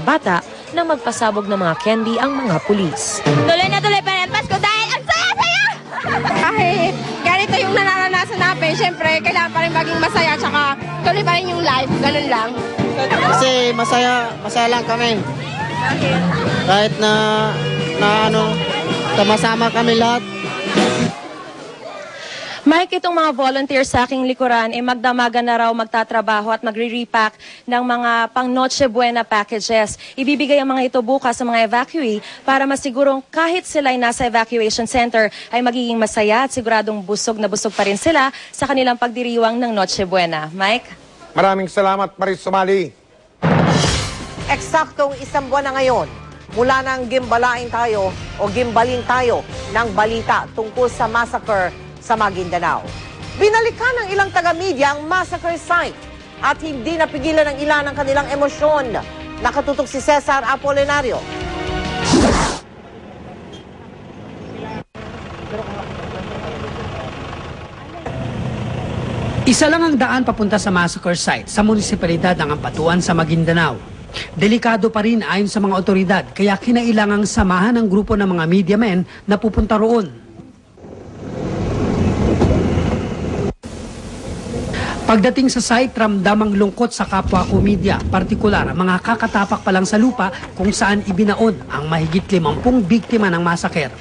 bata nang magpasabog ng mga candy ang mga pulis. Tuloy na tuloy pa rin Pasko dahil ang saya-saya! Kahit ganito yung nararanasan natin, syempre, kailangan pa rin maging masaya tsaka tuloy pa rin yung life, ganun lang. Kasi masaya lang kami. Kahit na tamasama kami lahat. Mike, itong mga volunteers sa aking likuran ay magdamagan na raw magtatrabaho at magre-repack ng mga pang Noche Buena packages. Ibibigay ang mga ito bukas sa mga evacuee para masigurong kahit sila ay nasa evacuation center ay magiging masaya at siguradong busog na busog pa rin sila sa kanilang pagdiriwang ng Noche Buena. Mike? Maraming salamat, Maris Sumali. Eksaktong isang buwan na ngayon, mula nang gimbalin tayo ng balita tungkol sa massacre sa Maguindanao. Binalikan ng ilang taga-media ang massacre site at hindi napigilan ng ilan ang kanilang emosyon. Nakatutok si Cesar Apolinario. Isa lang ang daan papunta sa massacre site sa munisipalidad ng Ampatuan sa Maguindanao. Delikado pa rin ayon sa mga otoridad kaya kinailangang samahan ng grupo ng mga media men na pupunta roon. Pagdating sa site, ramdam ang lungkot sa kapwa ko media, partikular ang mga kakatapak pa lang sa lupa kung saan ibinaon ang mahigit 50 biktima ng massacre.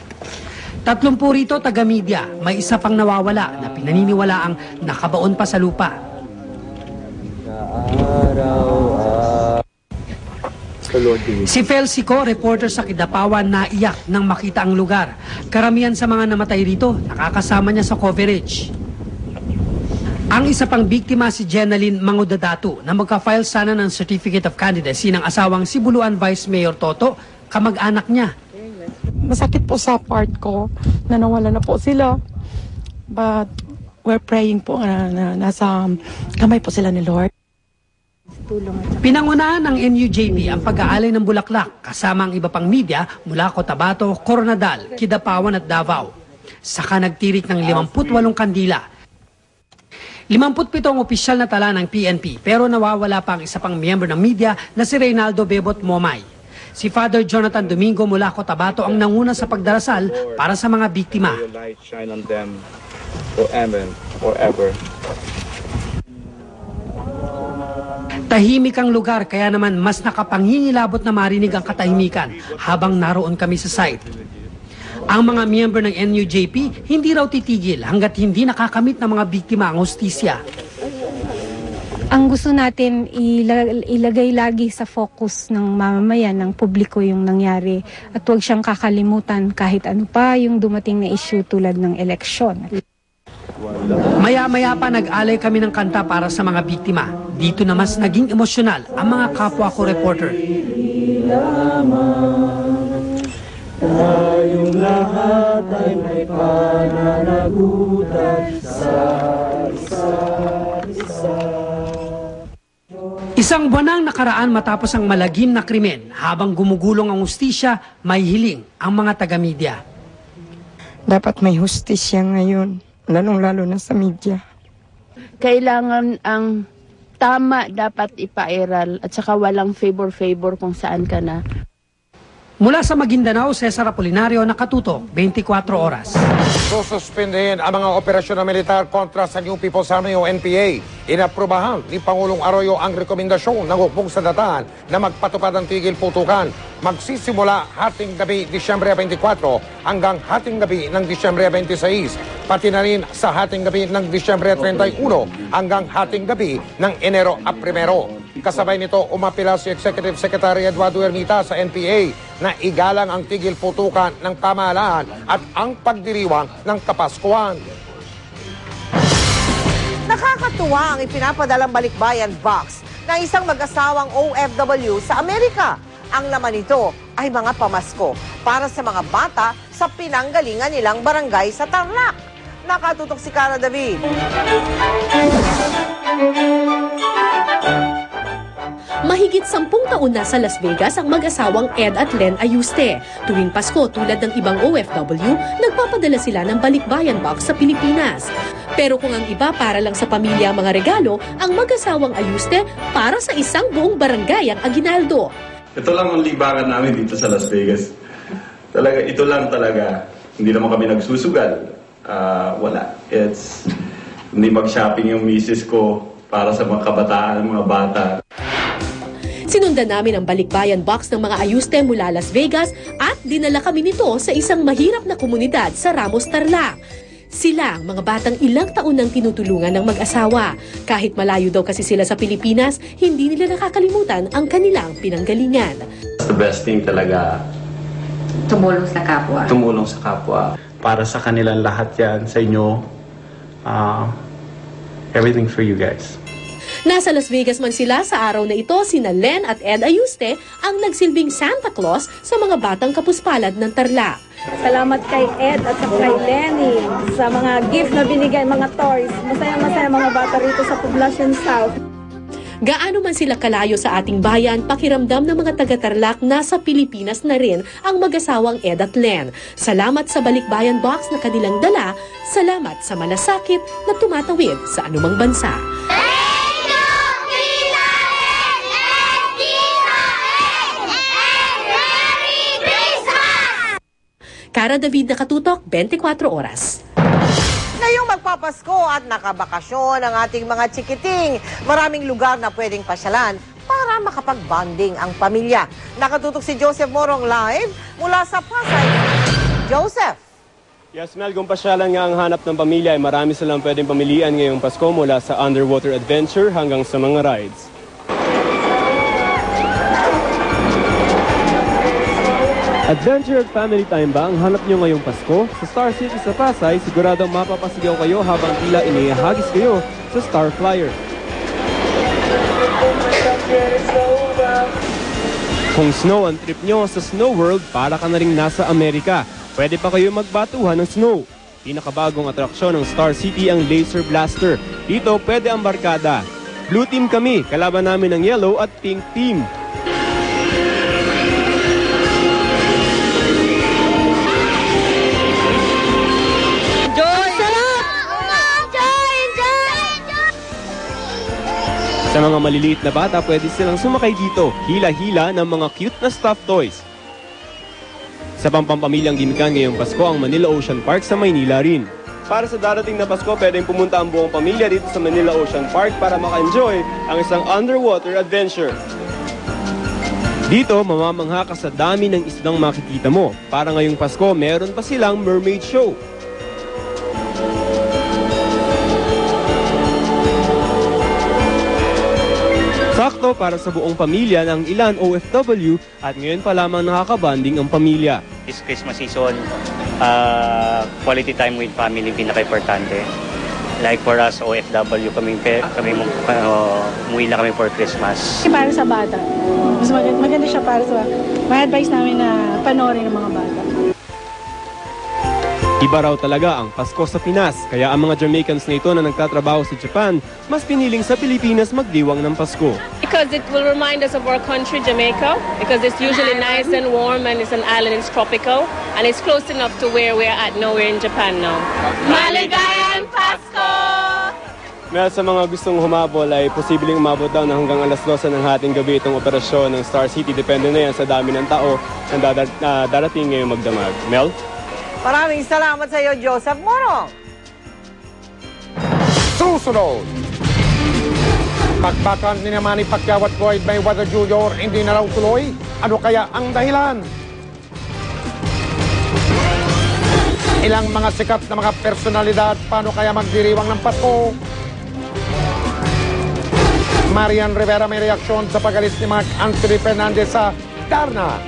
30 rito taga-media, may isa pang nawawala na pinaniniwalaang nakabaon pa sa lupa. Si Felsico, reporter sa Kidapawan, naiyak nang makita ang lugar. Karamihan sa mga namatay rito, nakakasama niya sa coverage. Ang isa pang biktima si Jenaline Mangudadatu na magka-file sana ng Certificate of Candidacy ng asawang si Buluan Vice Mayor Toto, kamag-anak niya. Masakit po sa part ko na nawala na po sila. But we're praying po na nasa kamay po sila ni Lord. Pinangunahan ng NUJP ang pag-aalay ng bulaklak kasama ang iba pang media mula Cotabato, Coronadal, Kidapawan at Davao. Saka nagtirik ng 58 kandila. 57 opisyal na tala ng PNP pero nawawala pa ang isa pang miyembro ng media na si Reynaldo Bebot Momay. Si Father Jonathan Domingo mula Cotabato ang nanguna sa pagdarasal para sa mga biktima. Tahimik ang lugar kaya naman mas nakapanghingilabot na marinig ang katahimikan habang naroon kami sa site. Ang mga miyembro ng NUJP hindi raw titigil hanggat hindi nakakamit ng mga biktima ang hustisya. Ang gusto natin ilagay lagi sa focus ng mamamayan, ng publiko yung nangyari at huwag siyang kakalimutan kahit ano pa yung dumating na issue tulad ng eleksyon. Maya-maya pa nag-alay kami ng kanta para sa mga biktima. Dito na mas naging emosyonal ang mga kapwa ko reporter. Tayong lahat ay may pananagutan sa isa't isa. Isang buwan ang nakaraan matapos ang malagim na krimen. Habang gumugulong ang hustisya, may hiling ang mga taga-media. Dapat may hustisya ngayon, lalong-lalo na sa media. Kailangan ang tama dapat ipairal at saka walang favor-favor kung saan ka na. Mula sa Maguindanao, Cesar Apolinario, nakatutok 24 oras. Sususpindihin ang mga operasyon ng militar kontra sa New People's Army o NPA. Inaprubahan ni Pangulong Arroyo ang rekomendasyon ng hukbong sandataan na magpatupad ng tigil putukan. Magsisimula hating gabi Disyembre 24 hanggang hating gabi ng Disyembre 26. Pati na rin sa hating gabi ng Disyembre 31 hanggang hating gabi ng Enero 1. Kasabay nito, umapila si Executive Secretary Eduardo Ermita sa NPA na igalang ang tigil putukan ng pamahalaan at ang pagdiriwang ng Kapaskuhan. Nakakatuwa ang ipinapadalang balikbayan box ng isang mag-asawang OFW sa Amerika. Ang laman nito ay mga pamasko para sa mga bata sa pinanggalingan nilang barangay sa Tarlac. Nakatutok si Cara David. Mahigit 10 taon na sa Las Vegas ang mag-asawang Ed at Len Ayuste. Tuwing Pasko, tulad ng ibang OFW, nagpapadala sila ng balikbayan box sa Pilipinas. Pero kung ang iba para lang sa pamilya ang mga regalo, ang mag-asawang Ayuste para sa isang buong barangay ang aginaldo. Ito lang ang libangan namin dito sa Las Vegas. Talaga, ito lang talaga. Hindi naman kami nagsusugal. Wala. Hindi mag-shopping yung misis ko para sa mga kabataan, mga bata. Sinundan namin ang balikbayan box ng mga ayuste mula Las Vegas at dinala kami nito sa isang mahirap na komunidad sa Ramos, Tarlac. Sila ang mga batang ilang taon nang tinutulungan ng mag-asawa. Kahit malayo daw kasi sila sa Pilipinas, hindi nila nakakalimutan ang kanilang pinanggalingan. The best thing talaga, tumulong sa kapwa. tumulong sa kapwa. Para sa kanilang lahat yan, sa inyo, everything for you guys. Nasa Las Vegas man sila sa araw na ito, sina Len at Ed Ayuste ang nagsilbing Santa Claus sa mga batang kapuspalad ng Tarlac. Salamat kay Ed at kay Lenny sa mga gift na binigay, mga toys. Masaya-masaya mga bata rito sa Poblacion South. Gaano man sila kalayo sa ating bayan, pakiramdam ng mga taga-Tarlac nasa Pilipinas na rin ang mag-asawang Ed at Len. Salamat sa balikbayan box na kanilang dala. Salamat sa malasakit na tumatawid sa anumang bansa. Cara David, Nakatutok, 24 Oras. Ngayong magpapasko at nakabakasyon ang ating mga chikiting, maraming lugar na pwedeng pasyalan para makapag-bonding ang pamilya. Nakatutok si Joseph Morong live mula sa Pasay. Joseph! Yes, Mel, kung pasyalan nga ang hanap ng pamilya ay marami silang pwedeng pamilian ngayong Pasko mula sa underwater adventure hanggang sa mga rides. Adventure at family time ba ang hanap nyo ngayong Pasko? Sa Star City sa Pasay, siguradong mapapasigaw kayo habang tila inihahagis kayo sa Star Flyer. Kung snow ang trip nyo sa Snow World, para ka na rin nasa Amerika. Pwede pa kayo magbatuhan ng snow. Pinakabagong atraksyon ng Star City ang Laser Blaster. Dito pwede ang barkada. Blue team kami, kalaban namin ng yellow at pink team. Sa mga maliliit na bata, pwede silang sumakay dito, hila-hila ng mga cute na stuffed toys. Sa pampamilyang gimikan ngayong Pasko ang Manila Ocean Park sa Maynila rin. Para sa darating na Pasko, pwedeng pumunta ang buong pamilya dito sa Manila Ocean Park para maka-enjoy ang isang underwater adventure. Dito, mamamangha ka sa dami ng isdang makikita mo. Para ngayong Pasko, meron pa silang mermaid show. Sakto para sa buong pamilya ng ilan OFW at ngayon pa lamang nakakabanding ang pamilya. This Christmas season, quality time with family pinaka-importante. Like for us, OFW, umuwi na kami for Christmas. Para sa bata. Mas maganda siya para sa mga advice namin na panoorin ng mga bata. Iba raw talaga ang Pasko sa Pinas, kaya ang mga Jamaicans na ito na nagtatrabaho sa Japan, mas piniling sa Pilipinas magdiwang ng Pasko. Because it will remind us of our country, Jamaica, because it's usually nice and warm and it's an island, it's tropical, and it's close enough to where we're at now, we're in Japan now. Maligayang Pasko! Mel, sa mga gustong humabol ay posibleng umabot daw na hanggang alas 12 ng hating gabi itong operasyon ng Star City. Depende na yan sa dami ng tao na darating ngayong magdamag. Mel? Maraming salamat sa iyo, Joseph Morong. Susunod! Pagbakan ni Manny Pacquiao at Floyd Mayweather Jr. hindi na raw tuloy. Ano kaya ang dahilan? Ilang mga sikat na mga personalidad, paano kaya magdiriwang ng Pasko? Marian Rivera may reaksyon sa pag-alis ni Mark Anthony Fernandez sa Darna.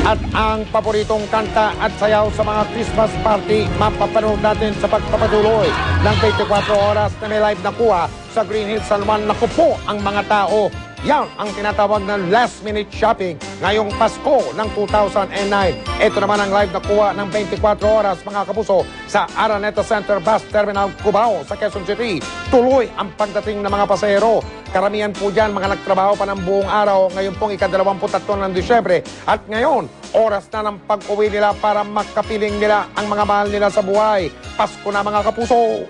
At ang paboritong kanta at sayaw sa mga Christmas party, mapapanood natin sa pagpapatuloy ng 24 oras na may live na kuha sa Green Hills San Juan. Naku po ang mga tao. Yan ang tinatawag na last minute shopping ngayong Pasko ng 2009. Ito naman ang live na kuha ng 24 oras mga kapuso sa Araneta Center Bus Terminal Cubao sa Quezon City. Tuloy ang pagdating ng mga pasahero. Karamihan po dyan mga nagtrabaho pa ng buong araw ngayon pong ika-23 ng Disyembre. At ngayon, oras na ng pag-uwi nila para makapiling nila ang mga mahal nila sa buhay. Pasko na mga kapuso!